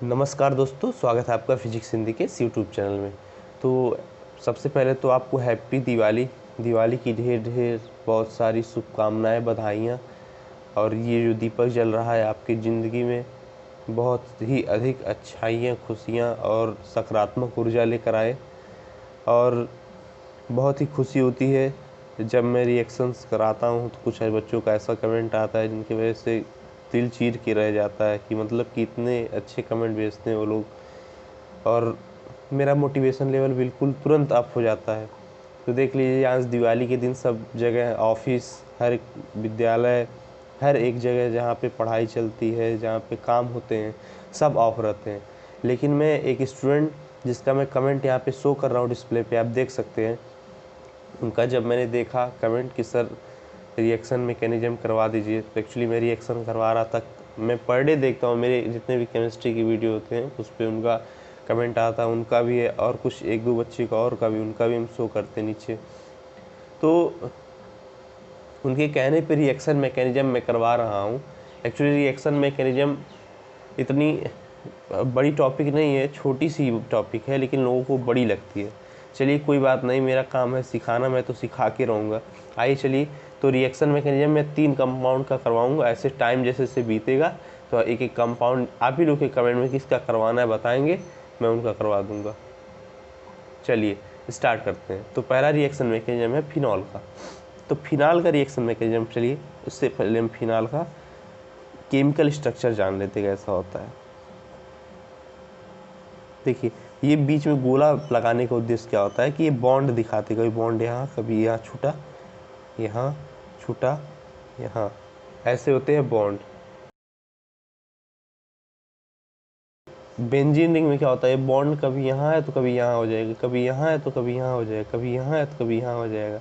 नमस्कार दोस्तों, स्वागत है आपका फिजिक्स हिंदी के यूट्यूब चैनल में। तो सबसे पहले तो आपको हैप्पी दिवाली। दिवाली की ढेर ढेर बहुत सारी शुभकामनाएं, बधाइयाँ। और ये जो दीपक जल रहा है आपकी ज़िंदगी में बहुत ही अधिक अच्छाइयाँ, खुशियाँ और सकारात्मक ऊर्जा लेकर आए। और बहुत ही खुशी होती है जब मैं रिएक्शंस कराता हूँ तो कुछ बच्चों का ऐसा कमेंट आता है जिनकी वजह से दिल चीर के रह जाता है कि मतलब कि इतने अच्छे कमेंट भेजते हैं वो लोग, और मेरा मोटिवेशन लेवल बिल्कुल तुरंत अप हो जाता है। तो देख लीजिए, आज दिवाली के दिन सब जगह, ऑफिस, हर एक विद्यालय, हर एक जगह जहाँ पे पढ़ाई चलती है, जहाँ पे काम होते हैं, सब ऑफ रहते हैं। लेकिन मैं एक स्टूडेंट जिसका मैं कमेंट यहाँ पे शो कर रहा हूँ डिस्प्ले पे, आप देख सकते हैं, उनका जब मैंने देखा कमेंट कि सर रिएक्शन मैकेनिज्म करवा दीजिए, तो एक्चुअली मैं रिएक्शन करवा रहा था। मैं पर डे देखता हूँ, मेरे जितने भी केमिस्ट्री की वीडियो होते हैं उस पर उनका कमेंट आता है, उनका भी है, और कुछ एक दो बच्चे का और का भी, उनका भी हम शो करते हैं नीचे। तो उनके कहने पर रिएक्शन मैकेनिज्म मैं करवा रहा हूँ। एक्चुअली रिएक्शन मैकेनिज्म इतनी बड़ी टॉपिक नहीं है, छोटी सी टॉपिक है, लेकिन लोगों को बड़ी लगती है। चलिए कोई बात नहीं, मेरा काम है सिखाना, मैं तो सिखा के रहूँगा। आइए चलिए, तो रिएक्शन मैकेनिज्म मैं 3 कंपाउंड का करवाऊँगा। ऐसे टाइम जैसे जैसे बीतेगा तो एक एक कंपाउंड आप ही लोग के कमेंट में किसका करवाना है बताएंगे, मैं उनका करवा दूँगा। चलिए स्टार्ट करते हैं। तो पहला रिएक्शन मैकेनिज्म है फिनॉल का। तो फिनॉल का रिएक्शन मैकेनिज्म, चलिए उससे पहले हम फिनॉल का केमिकल स्ट्रक्चर जान लेते हैं कैसा होता है। देखिए, ये बीच में गोला लगाने का उद्देश्य क्या होता है कि ये बॉन्ड दिखाते, कभी बॉन्ड यहाँ, कभी यहाँ छूटा, यहाँ छूटा, यहाँ, ऐसे होते हैं बॉन्ड। बेंजीन रिंग में क्या होता है, बॉन्ड कभी यहाँ है तो कभी यहाँ हो जाएगा, कभी यहाँ है तो कभी यहाँ हो जाएगा, कभी यहाँ है तो कभी यहाँ हो जाएगा।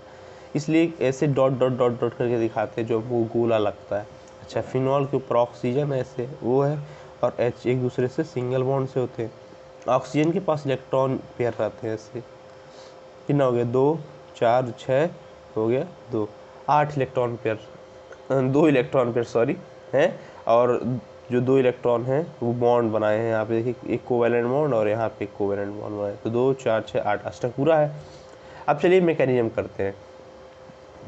इसलिए ऐसे डॉट डॉट डॉट डॉट करके दिखाते हैं जो वो गोला लगता है। अच्छा, फिनॉल के ऊपर ऑक्सीजन ऐसे वो है, और एच एक दूसरे से सिंगल बॉन्ड से होते हैं। ऑक्सीजन के पास इलेक्ट्रॉन पेयर रहते हैं ऐसे। कितना हो गया, 2 4 6 हो गया 2, 8 electron pair, 2 electron pair sorry हैं। और जो 2 इलेक्ट्रॉन हैं वो बॉन्ड बनाए हैं यहाँ पे, देखिए एक कोवैलेंट बॉन्ड और यहाँ पे एक कोवैलेंट बॉन्ड बनाए, तो 2 4 6 8 अष्टक पूरा है। अब चलिए मैकेनिज्म करते हैं।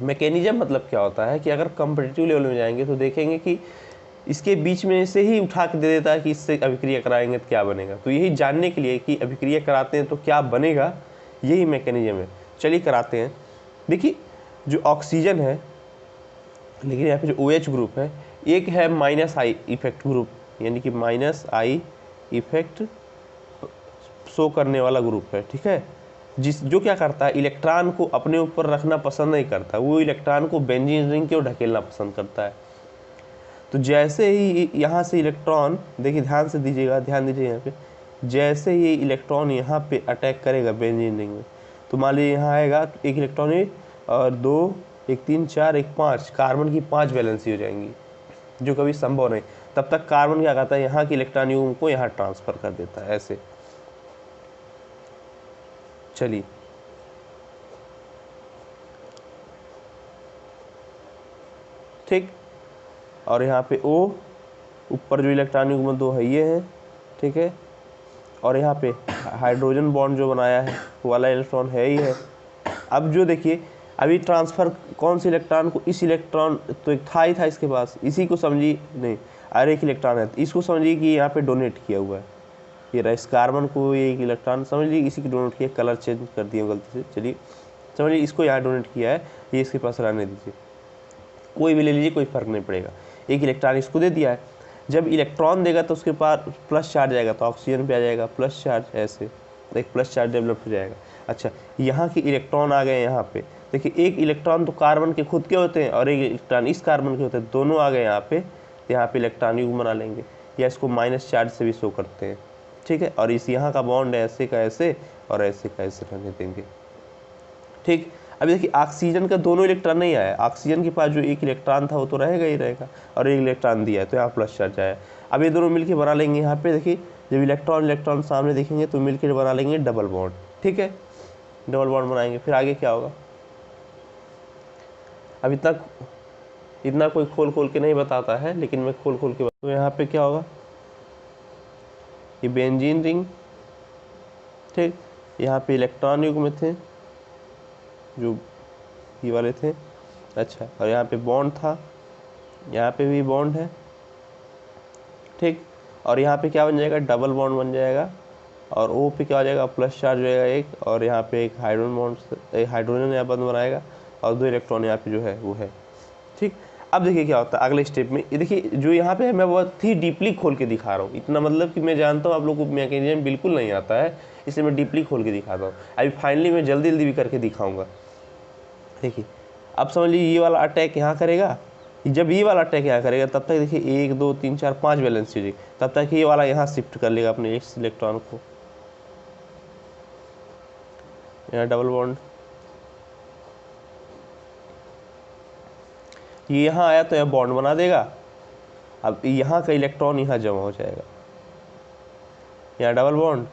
मैकेनिज्म मतलब क्या होता है कि अगर कॉम्पिटिटिव लेवल में जाएंगे तो देखेंगे कि इसके बीच में से ही उठा के दे देता है कि इससे अभिक्रिया कराएंगे तो क्या बनेगा। तो यही जानने के लिए कि अभिक्रिया कराते हैं तो क्या बनेगा, यही मैकेनिज्म है। चलिए कराते हैं। देखिए, जो ऑक्सीजन है, लेकिन यहाँ पे जो OH ग्रुप है, एक है -I इफेक्ट ग्रुप, यानी कि -I इफेक्ट शो करने वाला ग्रुप है, ठीक है। जो क्या करता है, इलेक्ट्रॉन को अपने ऊपर रखना पसंद नहीं करता, वो इलेक्ट्रॉन को बेंजीन रिंग की ओर ढकेलना पसंद करता है। तो जैसे ही यहाँ से इलेक्ट्रॉन, देखिए ध्यान से दीजिएगा, ध्यान दीजिए यहाँ पे, जैसे ही इलेक्ट्रॉन यहाँ पे अटैक करेगा बेंजीन रिंग में, तो मान लीजिए यहाँ आएगा तो एक इलेक्ट्रॉन ही, और 2 1 3 4 1 5, कार्बन की 5 वैलेंसी हो जाएंगी, जो कभी संभव नहीं। तब तक कार्बन क्या करता है, यहाँ की इलेक्ट्रॉन युग्म को यहाँ ट्रांसफर कर देता है ऐसे। चलिए ठीक, और यहाँ पे O, ऊपर जो इलेक्ट्रॉन युग्म 2 है ये है, ठीक है। और यहाँ पे हाइड्रोजन बॉन्ड जो बनाया है वो वाला इलेक्ट्रॉन है ही है। अब जो देखिए, अभी ट्रांसफ़र कौन से इलेक्ट्रॉन को, इस इलेक्ट्रॉन तो एक था ही था इसके पास, इसी को समझिए, नहीं और एक इलेक्ट्रॉन है तो इसको समझिए कि यहाँ पे डोनेट किया हुआ है, ये रहा, इस कार्बन को ये एक इलेक्ट्रॉन समझ लीजिए इसी की डोनेट किया, कलर चेंज कर दिया गलती से, चलिए समझिए इसको यहाँ डोनेट किया है, ये इसके पास रहने दीजिए, कोई भी ले लीजिए, कोई फर्क नहीं पड़ेगा। एक इलेक्ट्रॉन इसको दे दिया है, जब इलेक्ट्रॉन देगा तो उसके पास प्लस चार्ज आएगा, तो ऑक्सीजन पे आ जाएगा प्लस चार्ज, ऐसे एक प्लस चार्ज डेवलप हो जाएगा। अच्छा, यहाँ के इलेक्ट्रॉन आ गए यहाँ पे, देखिए एक इलेक्ट्रॉन तो कार्बन के खुद के होते हैं और एक इलेक्ट्रॉन इस कार्बन के होते हैं, दोनों आ गए यहाँ पे, यहाँ पे इलेक्ट्रॉन युग्म बना लेंगे, या इसको माइनस चार्ज से भी शो करते हैं, ठीक है। और इस यहाँ का बॉन्ड ऐसे का ऐसे और ऐसे का ऐसे रहने देंगे, ठीक। अभी देखिए, ऑक्सीजन का दोनों इलेक्ट्रॉन नहीं आया, ऑक्सीजन के पास जो एक इलेक्ट्रॉन था वो तो रहेगा ही रहेगा, और एक इलेक्ट्रॉन दिया है तो यहाँ प्लस चार्ज आया। अब ये दोनों मिलके बना लेंगे यहाँ पे, देखिए जब इलेक्ट्रॉन इलेक्ट्रॉन सामने देखेंगे तो मिलकर बना लेंगे डबल बॉन्ड, ठीक है। डबल बॉन्ड बनाएंगे, फिर आगे क्या होगा, अब इतना इतना कोई खोल खोल के नहीं बताता है, लेकिन मैं खोल खोल के तो यहाँ पे क्या होगा, ये बेंजीन रिंग, ठीक। यहाँ पे इलेक्ट्रॉन युग्म थे जो ये वाले थे। अच्छा, और यहाँ पे बॉन्ड था, यहाँ पे भी बॉन्ड है, ठीक। और यहाँ पे क्या बन जाएगा, डबल बॉन्ड बन जाएगा, और ओ पे क्या हो जाएगा, प्लस चार्ज हो जाएगा एक, और यहाँ पे एक हाइड्रोजन बॉन्ड, एक हाइड्रोजन यहाँ बंद बनाएगा, और 2 इलेक्ट्रॉन यहाँ पे जो है वो है, ठीक। अब देखिए क्या होता है अगले स्टेप में। ये देखिए जो यहाँ पे है मैं बहुत ही डीपली खोल के दिखा रहा हूँ, इतना मतलब कि मैं जानता हूँ आप लोगों को मैकेनिज्म बिल्कुल नहीं आता है, इसलिए मैं डीपली खोल के दिखाता हूँ। अभी फाइनली मैं जल्दी जल्दी भी करके दिखाऊंगा। देखिए अब समझ लीजिए ये वाला अटैक यहाँ करेगा, जब ये वाला अटैक यहाँ करेगा तब तक देखिए 1 2 3 4 5 बैलेंस हो जाएगी, तब तक ये वाला यहाँ शिफ्ट कर लेगा अपने इस इलेक्ट्रॉन को, यहाँ डबल बॉन्ड, ये यहाँ आया तो यहाँ बॉन्ड बना देगा। अब यहाँ का इलेक्ट्रॉन यहाँ जमा हो जाएगा, यहाँ डबल बॉन्ड।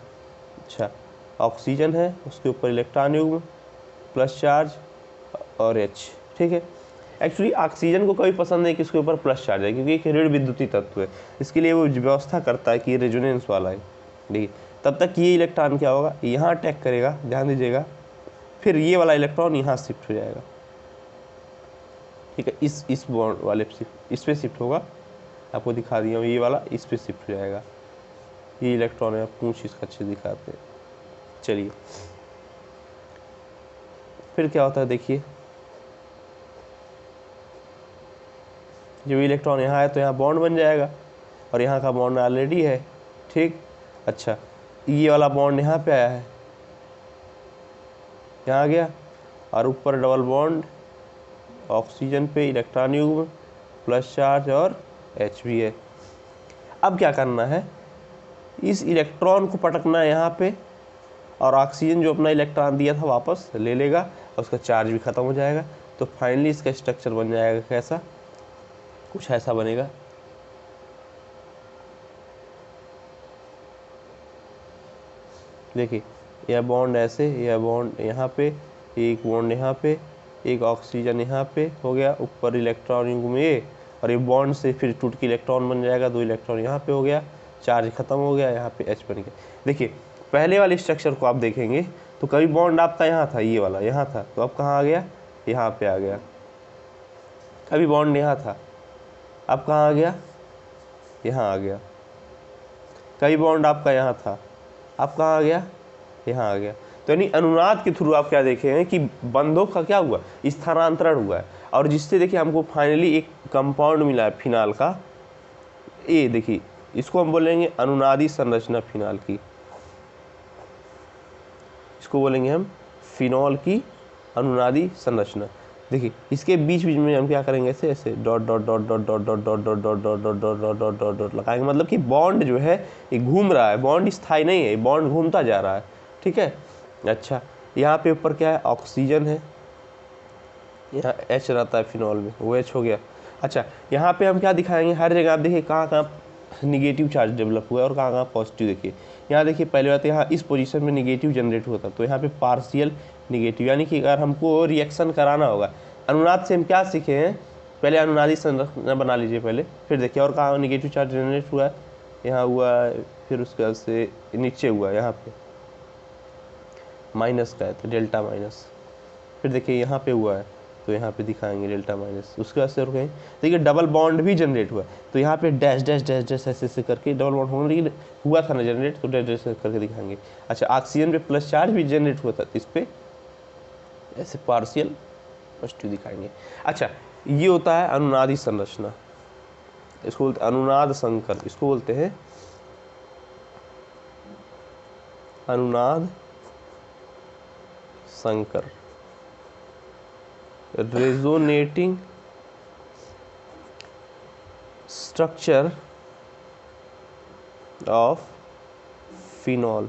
अच्छा, ऑक्सीजन है उसके ऊपर इलेक्ट्रॉन युग्म प्लस चार्ज और H, ठीक है। एक्चुअली ऑक्सीजन को कभी पसंद नहीं कि इसके ऊपर प्लस चार्ज है, क्योंकि एक ऋण विद्युतीय तत्व है, इसके लिए वो व्यवस्था करता है कि ये रेजोनेंस वाला है, ठीक। तब तक ये इलेक्ट्रॉन क्या होगा, यहाँ अटैक करेगा, ध्यान दीजिएगा, फिर ये वाला इलेक्ट्रॉन यहाँ शिफ्ट हो जाएगा, ठीक है। इस बॉन्ड वाले इस पे शिफ्ट होगा, आपको दिखा दिया हूँ, ये वाला इस पे शिफ्ट हो जाएगा, ये इलेक्ट्रॉन है, पूंछ इसका अच्छे दिखाते हैं। चलिए फिर क्या होता है, देखिए जब इलेक्ट्रॉन यहाँ है तो यहाँ बॉन्ड बन जाएगा, और यहाँ का बॉन्ड ऑलरेडी है, ठीक। अच्छा, ये वाला बॉन्ड यहाँ पे आया है, यहाँ आ गया, और ऊपर डबल बॉन्ड ऑक्सीजन पे इलेक्ट्रॉन युग्म प्लस चार्ज और H भी है। अब क्या करना है, इस इलेक्ट्रॉन को पटकना है यहाँ पे, और ऑक्सीजन जो अपना इलेक्ट्रॉन दिया था वापस ले लेगा, और उसका चार्ज भी ख़त्म हो जाएगा। तो फाइनली इसका स्ट्रक्चर बन जाएगा कैसा, कुछ ऐसा बनेगा। देखिए यह बॉन्ड ऐसे, यह बॉन्ड यहाँ पे, एक बॉन्ड यहाँ पे, एक ऑक्सीजन यहाँ पे हो गया, ऊपर इलेक्ट्रॉन युग्म ये, और ये बॉन्ड से फिर टूट के इलेक्ट्रॉन बन जाएगा, 2 इलेक्ट्रॉन यहाँ पे हो गया, चार्ज खत्म हो गया, यहाँ पे H बन गया। देखिए पहले वाले स्ट्रक्चर को आप देखेंगे तो कभी बॉन्ड आपका यहाँ था, ये वाला यहाँ था, तो अब कहाँ आ गया, यहाँ पे आ गया। कभी बॉन्ड यहाँ था, अब कहाँ आ गया, यहाँ आ गया। कभी बॉन्ड आपका यहाँ था, अब कहाँ आ गया, यहाँ आ गया। तो यानी अनुनाद के थ्रू आप क्या देखेंगे कि बंधों का क्या हुआ, स्थानांतरण हुआ है, और जिससे देखिए हमको फाइनली एक कंपाउंड मिला है फिनाल का। ये देखिए इसको हम बोलेंगे अनुनादी संरचना फिनाल की, इसको बोलेंगे हम फिनॉल की अनुनादी संरचना। देखिए इसके बीच बीच में हम क्या करेंगे, ऐसे ऐसे dot dot dot dot dot dot dot dot dot dot dot dot dot dot dot dot लगाएंगे, मतलब कि बॉन्ड जो है ये घूम रहा है, बॉन्ड स्थायी नहीं है, बॉन्ड घूमता जा रहा है, ठीक है। अच्छा, यहाँ पे ऊपर क्या है, ऑक्सीजन है, यहाँ H रहता है फिनॉल में, वो H हो गया। अच्छा, यहाँ पे हम क्या दिखाएंगे, हर जगह आप देखिए कहाँ कहाँ निगेटिव चार्ज डेवलप हुआ है और कहाँ कहाँ पॉजिटिव। देखिए यहाँ देखिए पहले बात यहाँ इस पोजीशन में निगेटिव जनरेट होता है, तो यहाँ पे पार्शियल निगेटिव, यानी कि अगर हमको रिएक्शन कराना होगा, अनुनाद से हम क्या सीखे हैं, पहले अनुनादी संरचना बना लीजिए पहले, फिर देखिए और कहाँ निगेटिव चार्ज जनरेट हुआ है, यहाँ हुआ है, फिर उसके बाद से नीचे हुआ है, यहाँ पे माइनस का है तो डेल्टा माइनस, फिर देखिए यहाँ पे हुआ है तो यहाँ पे दिखाएंगे डेल्टा माइनस, उसके बाद से और कहीं देखिए डबल बॉन्ड भी जनरेट हुआ, तो यहाँ पे डैश डैश डैश डैश ऐसे ऐसे करके डबल बॉन्ड होगा, लेकिन हुआ था ना जनरेट, तो डैश डैश करके दिखाएंगे। अच्छा, ऑक्सीजन पे प्लस चार्ज भी जनरेट हुआ था, तो इस पर ऐसे पार्शियल पॉजिटिव दिखाएंगे। अच्छा, ये होता है अनुनादी संरचना, इसको बोलते हैं अनुनाद संकर, इसको बोलते हैं अनुनाद संकर, रेजोनेटिंग स्ट्रक्चर ऑफ फिनॉल,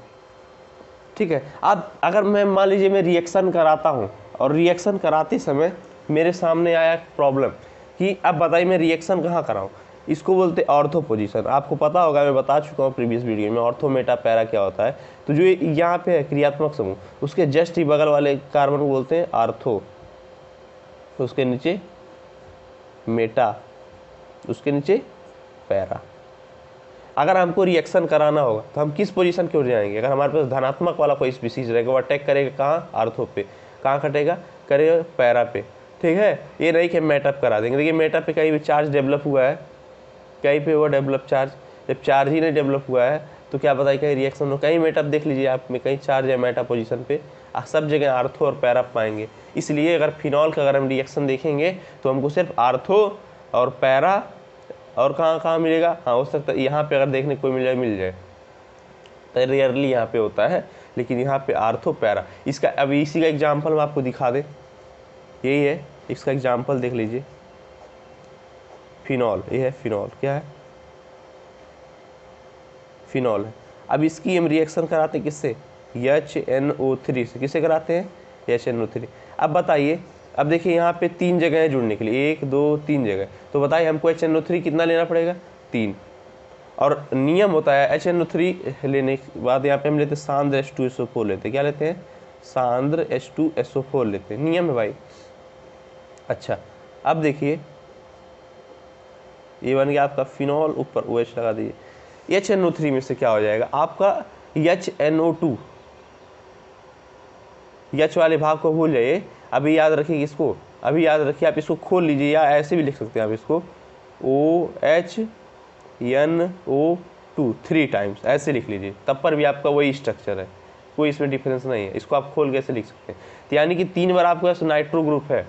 ठीक है। अब अगर मैं मान लीजिए मैं रिएक्शन कराता हूँ, और रिएक्शन कराते समय मेरे सामने आया प्रॉब्लम कि अब बताइए मैं रिएक्शन कहाँ कराऊँ, इसको बोलते हैं ऑर्थो पोजीशन। आपको पता होगा, मैं बता चुका हूँ प्रीवियस वीडियो में ऑर्थो मेटा पैरा क्या होता है। तो जो यहाँ पे है क्रियात्मक समूह, उसके जस्ट ही बगल वाले कार्बन को बोलते हैं आर्थो, तो उसके नीचे मेटा, उसके नीचे पैरा। अगर हमको रिएक्शन कराना होगा तो हम किस पोजीशन की ओर जाएंगे? अगर हमारे पास धनात्मक वाला कोई स्पीसीज रहेगा वो अटैक करेगा कहाँ? आर्थो पे। कहाँ कटेगा? करेगा पैरा पे, ठीक है। ये नहीं कि मेटअप करा देंगे। देखिए मेटअप पे कहीं भी चार्ज डेवलप हुआ है, कहीं पे हुआ डेवलप चार्ज? जब चार्ज ही नहीं डेवलप हुआ है तो क्या बताइए कहीं रिएक्शन हो? कहीं मेटअप देख लीजिए आप में, कहीं चार्ज है मेटा पोजीशन पे, सब जगह आर्थो और पैरा पाएंगे। इसलिए अगर फिनॉल का अगर हम रिएक्शन देखेंगे तो हमको सिर्फ आर्थो और पैरा और कहाँ कहाँ मिलेगा? हाँ, हो सकता है यहाँ पे अगर देखने को मिल जाए तो रेयरली यहाँ पे होता है, लेकिन यहाँ पे आर्थो पैरा। इसका अभी इसी का एग्जाम्पल मैं आपको दिखा दे, यही है इसका एग्जाम्पल, देख लीजिए फिनॉल, ये है फिनॉल, क्या है? फिनॉल है। अब इसकी हम रिएक्शन कराते हैं किससे? HNO3 से। किससे कराते हैं? HNO3। अब बताइए, अब देखिए यहाँ पे 3 जगह है जुड़ने के लिए, 1 2 3 जगह, तो बताइए हमको HNO3 कितना लेना पड़ेगा? 3। और नियम होता है HNO3 लेने के बाद यहाँ पे हम लेते हैं सांद्र H2SO4 लेते हैं। क्या लेते हैं? सांद्र H2SO4 लेते हैं, नियम है भाई। अच्छा, अब देखिए ये बन गया आपका फिनॉल, ऊपर OH लगा दीजिए। HNO3 में से क्या हो जाएगा आपका? HNO2। H वाले भाग को भूल जाइए, अभी याद रखिए इसको, अभी याद रखिए, आप इसको खोल लीजिए या ऐसे भी लिख सकते हैं आप इसको, OHNO2 3 टाइम्स ऐसे लिख लीजिए, तब पर भी आपका वही स्ट्रक्चर है, कोई इसमें डिफरेंस नहीं है। इसको आप खोल के ऐसे लिख सकते हैं। तो यानी कि 3 बार आपके पास नाइट्रो ग्रुप है।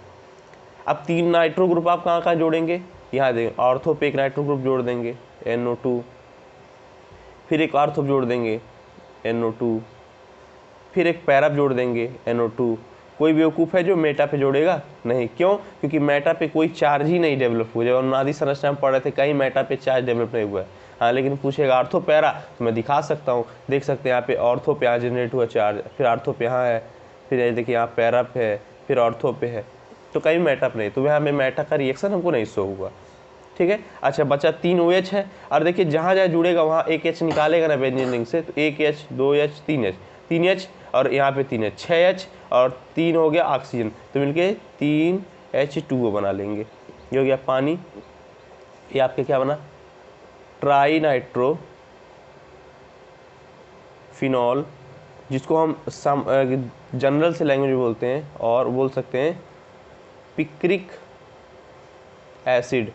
अब 3 नाइट्रो ग्रुप आप कहाँ कहाँ जोड़ेंगे? यहाँ देंगे, ऑर्थो पे एक नाइट्रो ग्रुप जोड़ देंगे NO2, फिर एक ऑर्थो जोड़ देंगे NO2, फिर एक पैरा जोड़ देंगे NO2। कोई बेवकूफ़ है जो मेटा पे जोड़ेगा? नहीं। क्यों? क्योंकि मेटा पे कोई चार्ज ही नहीं डेवलप हुआ। जब अनुनादी संरचना में पढ़ रहे थे कहीं मेटा पे चार्ज डेवलप नहीं हुआ है। हाँ, लेकिन पूछेगा आर्थो पैरा तो मैं दिखा सकता हूँ, देख सकते हैं यहाँ पे ऑर्थो पे यहाँ जनरेट हुआ चार्ज, फिर आर्थो पे यहाँ है, फिर देखिए यहाँ पैरा पे है, फिर ऑर्थो पे है, तो कहीं मेटअप नहीं, तो यहाँ में मेटा का रिएक्शन हमको नहीं शो हुआ, ठीक है। अच्छा, बचा 3 OH है, और देखिए जहाँ जहाँ जुड़ेगा वहाँ एक H निकालेगा ना बेंजीन रिंग से, तो 1 H 2 H 3 H और यहाँ पे 3 H 6 H और 3 हो गया ऑक्सीजन, तो मिलके 3 H2O बना लेंगे। ये हो गया पानी। ये आपके क्या बना? ट्राई नाइट्रो फिनॉल, जिसको हम जनरल से लैंग्वेज बोलते हैं, और बोल सकते हैं picric acid.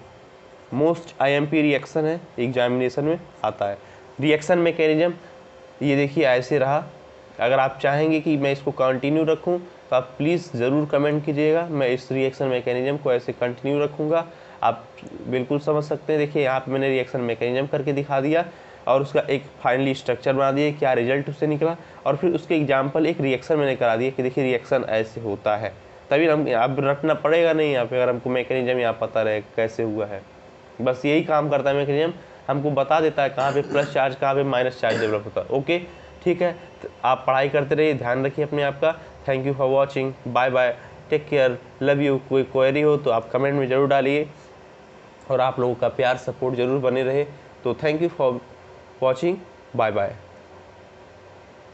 Most IMP reaction है, एग्जामिनेशन में आता है। रिएक्शन मैकेनिज्म ये देखिए ऐसे रहा। अगर आप चाहेंगे कि मैं इसको कंटिन्यू रखूं तो आप प्लीज़ ज़रूर कमेंट कीजिएगा, मैं इस रिएक्शन मैकेनिज्म को ऐसे कंटिन्यू रखूंगा। आप बिल्कुल समझ सकते हैं। देखिए यहाँ पे मैंने रिएक्शन मैकेनिज्म करके दिखा दिया और उसका एक फाइनली स्ट्रक्चर बना दिया, क्या रिजल्ट उससे निकला, और फिर उसके एग्जाम्पल एक रिएक्शन मैंने करा दिया कि देखिए रिएक्शन ऐसे होता है। तभी हम अब रटना पड़ेगा नहीं यहाँ पे, अगर हमको मैकेनिज्म यहाँ पता रहे कैसे हुआ है। बस यही काम करता है मैकेनिज्म, हमको बता देता है कहाँ पे प्लस चार्ज कहाँ पे माइनस चार्ज डेवलप होता है। ओके, ठीक है, तो आप पढ़ाई करते रहिए, ध्यान रखिए अपने आप का। Thank you for watching, bye bye, take care, love you. कोई क्वेरी हो तो आप कमेंट में ज़रूर डालिए, और आप लोगों का प्यार सपोर्ट ज़रूर बने रहे। तो thank you for watching, bye bye.